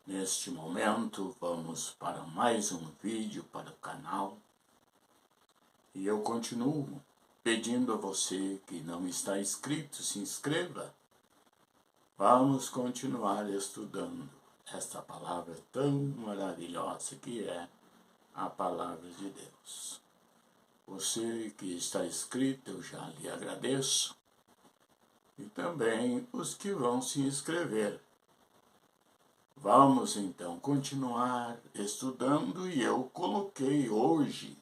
Neste momento, vamos para mais um vídeo para o canal. E eu continuo pedindo a você que não está inscrito, se inscreva. Vamos continuar estudando esta palavra tão maravilhosa que é a palavra de Deus. Você que está inscrito, eu já lhe agradeço. E também os que vão se inscrever. Vamos então continuar estudando e eu coloquei hoje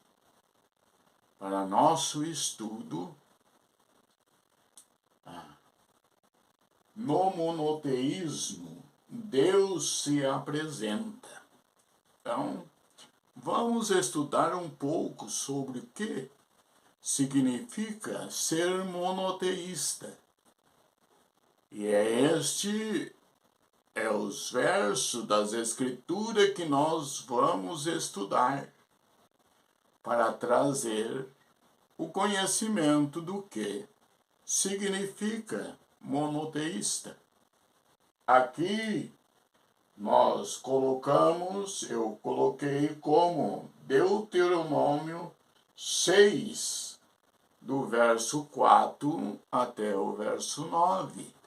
para nosso estudo no monoteísmo, Deus se apresenta. Então, vamos estudar um pouco sobre o que significa ser monoteísta. E este é os versos das Escrituras que nós vamos estudar para trazer o conhecimento do que significa monoteísta. Aqui eu coloquei como Deuteronômio 6, do verso 4 até o verso 9.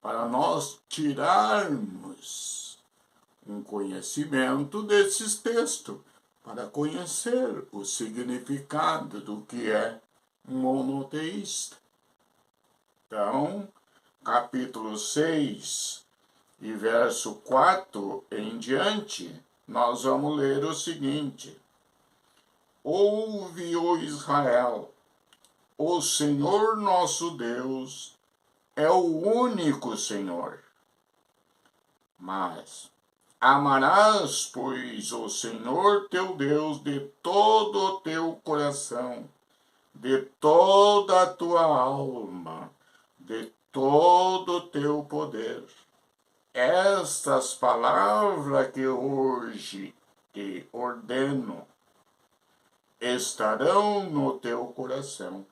Para nós tirarmos um conhecimento desses textos, para conhecer o significado do que é um monoteísta. Então, capítulo 6 e verso 4 em diante, nós vamos ler o seguinte: Ouve, ó Israel, o Senhor nosso Deus é o único Senhor. Mas amarás, pois, o Senhor teu Deus de todo o teu coração, de toda a tua alma, de todo o teu poder. Estas palavras que hoje te ordeno estarão no teu coração,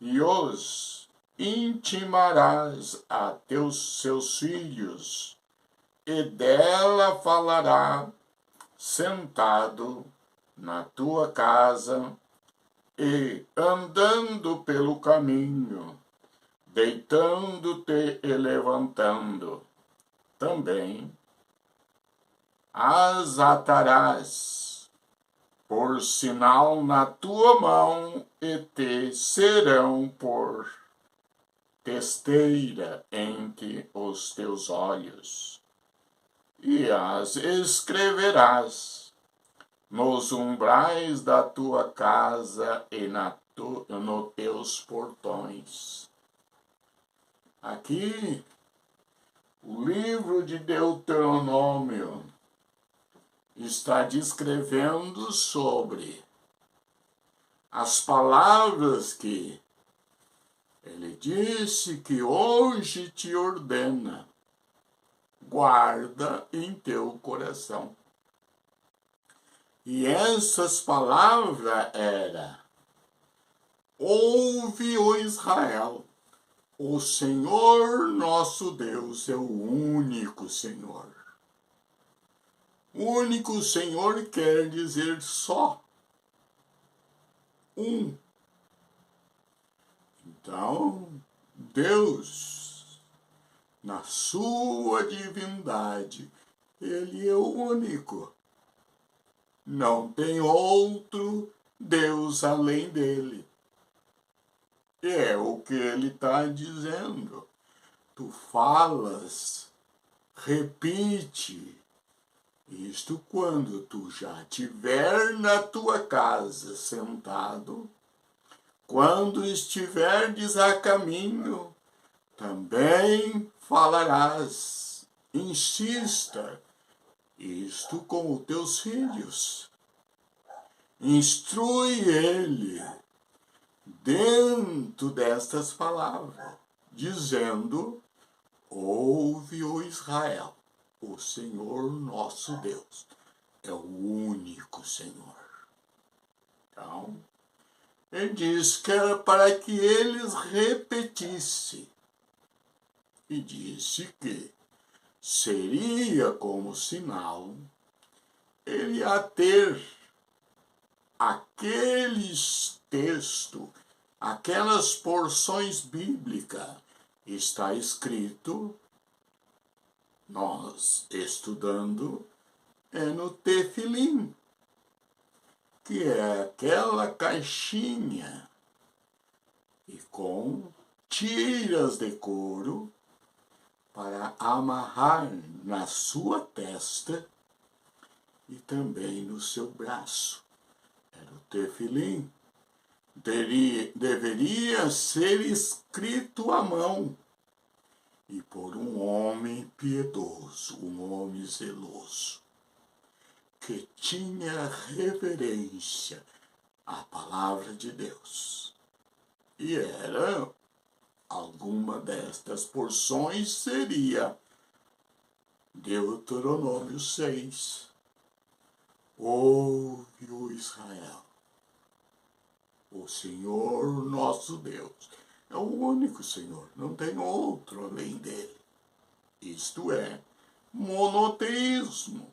e os intimarás a seus filhos, e dela falará sentado na tua casa e andando pelo caminho, deitando-te e levantando. Também as atarás por sinal na tua mão e te serão por testeira entre os teus olhos, e as escreverás nos umbrais da tua casa e nos teus portões. Aqui, o livro de Deuteronômio está descrevendo sobre as palavras que ele disse que hoje te ordena, guarda em teu coração. E essas palavras eram: ouve, ó Israel, o Senhor nosso Deus é o único Senhor. O único Senhor quer dizer só um. Então, Deus, na sua divindade, Ele é o único. Não tem outro Deus além dele. É o que ele está dizendo. Tu falas, repite isto quando tu já estiver na tua casa sentado. Quando estiverdes a caminho, também falarás. Insista isto com os teus filhos. Instrui ele dentro destas palavras, dizendo: ouve, ó Israel, o Senhor nosso Deus é o único Senhor. Então, ele diz que era para que eles repetissem. E disse que seria como sinal ele ia ter aqueles textos, aquelas porções bíblicas, está escrito, nós estudando, é no tefilim, que é aquela caixinha e com tiras de couro para amarrar na sua testa e também no seu braço. Era o tefilim. Deveria ser escrito à mão e por um homem piedoso, um homem zeloso, que tinha reverência à palavra de Deus. E era, alguma destas porções seria Deuteronômio 6. Ouve, o Israel, o Senhor nosso Deus é o único Senhor, não tem outro além dele. Isto é monoteísmo.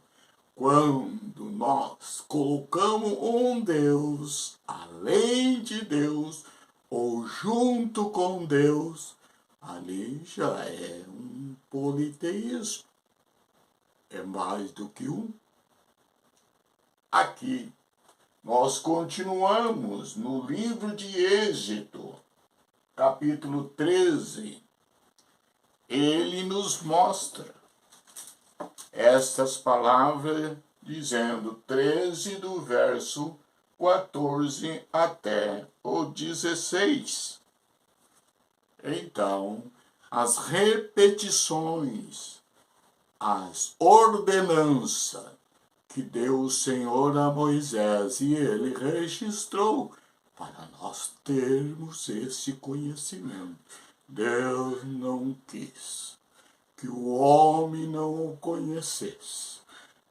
Quando nós colocamos um Deus além de Deus ou junto com Deus, ali já é um politeísmo. É mais do que um. Aqui nós continuamos no livro de Êxodo, capítulo 13. Ele nos mostra estas palavras, dizendo 13 do verso 14 até o 16. Então, as repetições, as ordenanças que deu o Senhor a Moisés e ele registrou para nós termos esse conhecimento. Deus não quis que o homem não o conhecesse.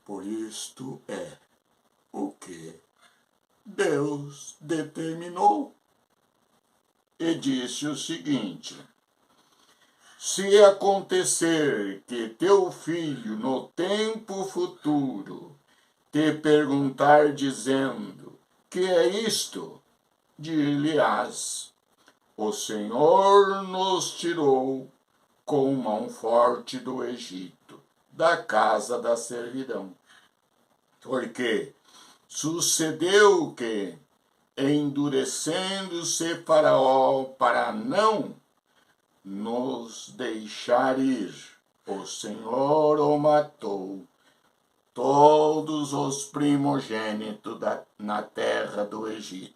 Por isto é o que Deus determinou. E disse o seguinte: se acontecer que teu filho no tempo futuro te perguntar dizendo, que é isto? Dir-lhe-ás, o Senhor nos tirou com mão forte do Egito, da casa da servidão. Porque sucedeu que, endurecendo-se Faraó para não nos deixar ir, o Senhor o matou, todos os primogênitos na terra do Egito,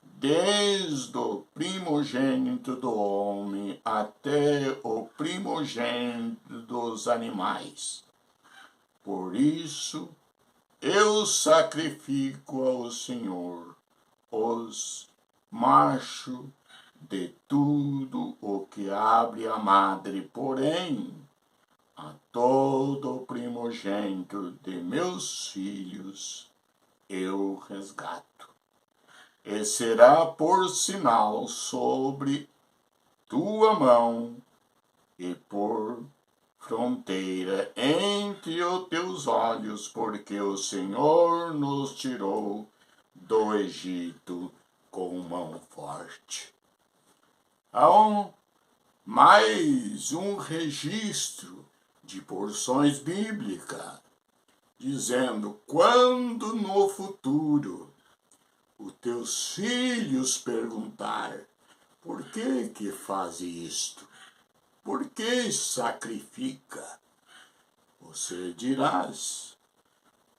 desde o primogênito do homem até o primogênito dos animais. Por isso, eu sacrifico ao Senhor os machos de tudo o que abre a madre, porém, a todo o primogênito de meus filhos eu resgato. E será por sinal sobre tua mão e por fronteira entre os teus olhos, porque o Senhor nos tirou do Egito com mão forte. Há mais um registro de porções bíblicas, dizendo, quando no futuro os teus filhos perguntar, por que faz isto? Por que sacrifica? Você dirás,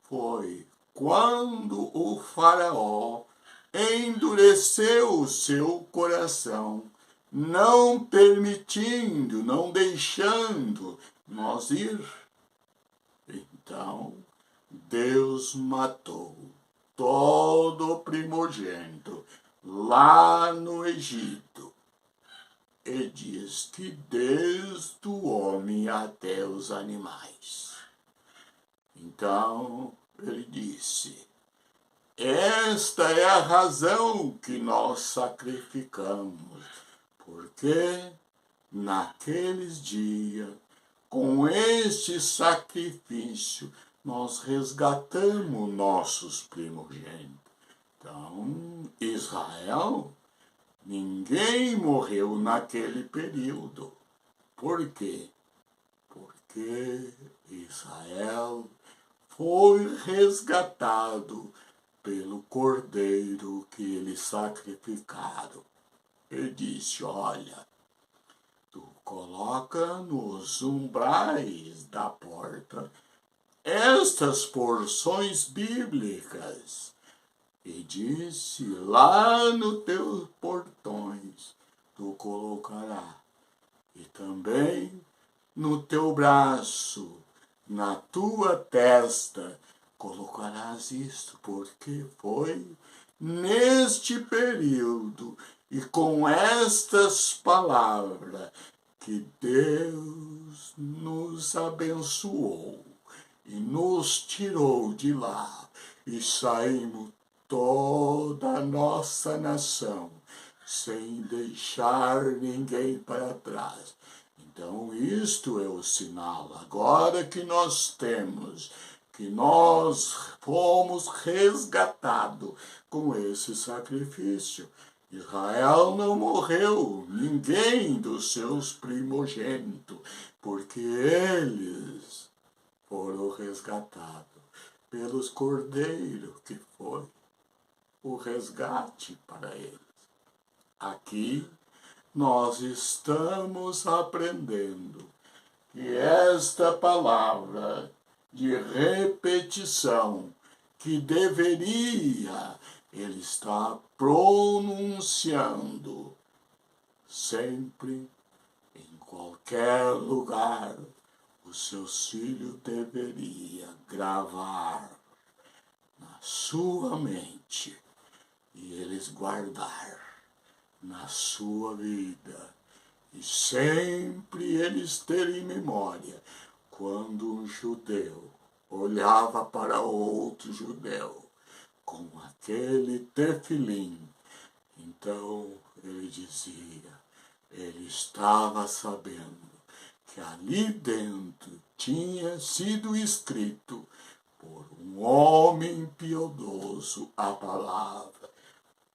foi quando o Faraó endureceu o seu coração, não permitindo, não deixando nós ir. Então, Deus matou todo o primogênito lá no Egito. E diz que desde o homem até os animais. Então, ele disse, esta é a razão que nós sacrificamos, porque naqueles dias com este sacrifício, nós resgatamos nossos primogênitos. Então, Israel, ninguém morreu naquele período. Por quê? Porque Israel foi resgatado pelo cordeiro que eles sacrificaram. Ele disse, olha, tu coloca nos umbrais da porta estas porções bíblicas. E disse, lá nos teus portões tu colocarás. E também no teu braço, na tua testa, colocarás isto, porque foi neste período e com estas palavras que Deus nos abençoou e nos tirou de lá e saímos toda a nossa nação sem deixar ninguém para trás. Então, isto é o sinal. Agora que nós temos, que nós fomos resgatados com esse sacrifício. Israel não morreu, ninguém dos seus primogênitos, porque eles foram resgatados pelos cordeiros, que foi o resgate para eles. Aqui nós estamos aprendendo que esta palavra de repetição que deveria ele estar pronunciando sempre, em qualquer lugar, os seus filhos deveriam gravar na sua mente e eles guardar na sua vida e sempre eles terem memória quando um judeu olhava para outro judeu com aquele tefilim, então ele dizia, ele estava sabendo que ali dentro tinha sido escrito por um homem piedoso a palavra.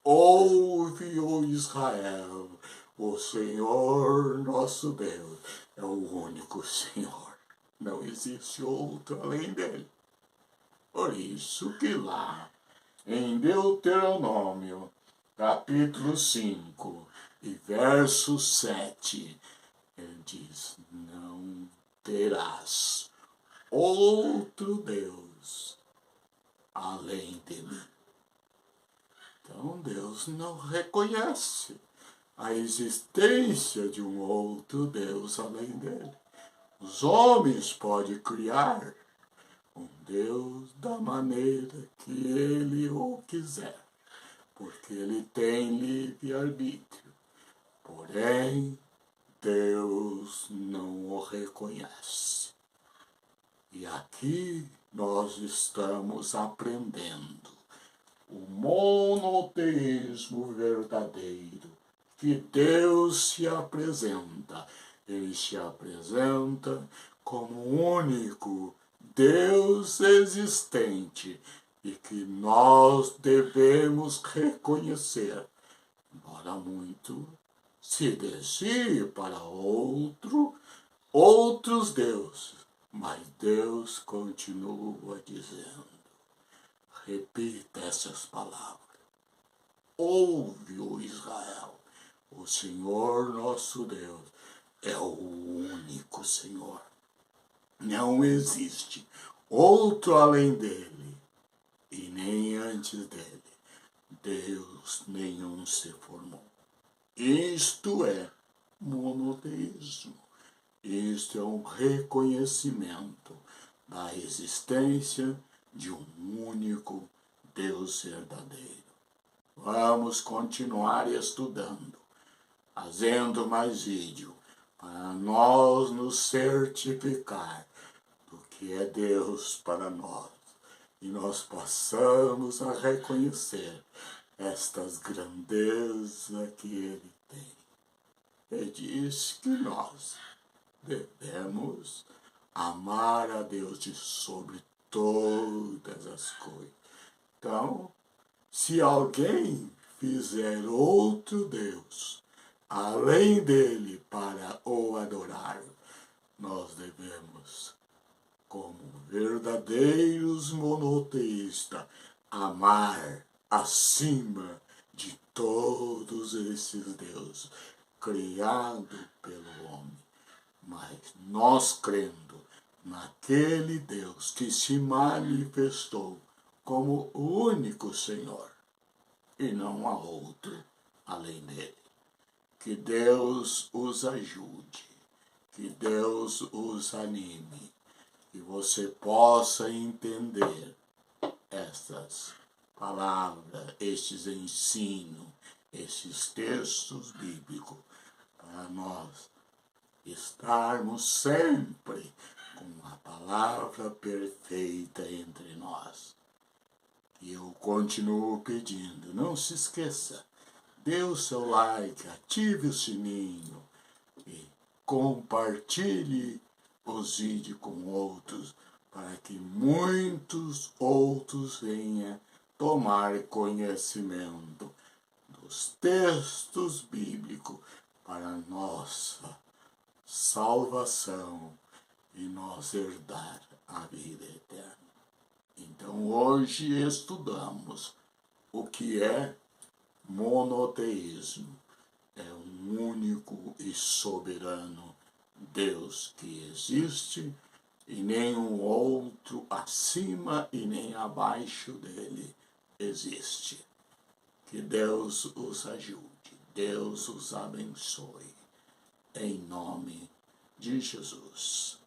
Ouve, ó Israel, o Senhor nosso Deus é o único Senhor. Não existe outro além dele. Por isso que lá, em Deuteronômio, capítulo 5 e verso 7, ele diz, não terás outro Deus além de mim. Então Deus não reconhece a existência de um outro Deus além dele. Os homens podem criar um Deus da maneira que ele o quiser, porque ele tem livre-arbítrio. Porém, Deus não o reconhece. E aqui nós estamos aprendendo o monoteísmo verdadeiro, que Deus se apresenta. Ele se apresenta como o único Deus existente e que nós devemos reconhecer, embora muito se desvie para outros deuses, mas Deus continua dizendo, repita essas palavras, ouve, ó Israel, o Senhor nosso Deus é o único Senhor. Não existe outro além dele, e nem antes dele, Deus nenhum se formou. Isto é monoteísmo. Isto é um reconhecimento da existência de um único Deus verdadeiro. Vamos continuar estudando, fazendo mais vídeo, para nós nos certificar do que é Deus para nós. E nós possamos a reconhecer estas grandezas que Ele tem. Ele diz que nós devemos amar a Deus de sobre todas as coisas. Então, se alguém fizer outro Deus, além dele, para o adorar, nós devemos, como verdadeiros monoteístas, amar acima de todos esses deuses criados pelo homem. Mas nós crendo naquele Deus que se manifestou como o único Senhor, e não há outro além dele. Que Deus os ajude, que Deus os anime, que você possa entender estas palavras, estes ensinos, estes textos bíblicos, para nós estarmos sempre com a palavra perfeita entre nós. E eu continuo pedindo, não se esqueça, dê o seu like, ative o sininho e compartilhe os vídeos com outros, para que muitos outros venham tomar conhecimento dos textos bíblicos para nossa salvação e nós herdar a vida eterna. Então hoje estudamos o que é monoteísmo. É um único e soberano Deus que existe e nenhum outro acima e nem abaixo dele existe. Que Deus os ajude, Deus os abençoe. Em nome de Jesus.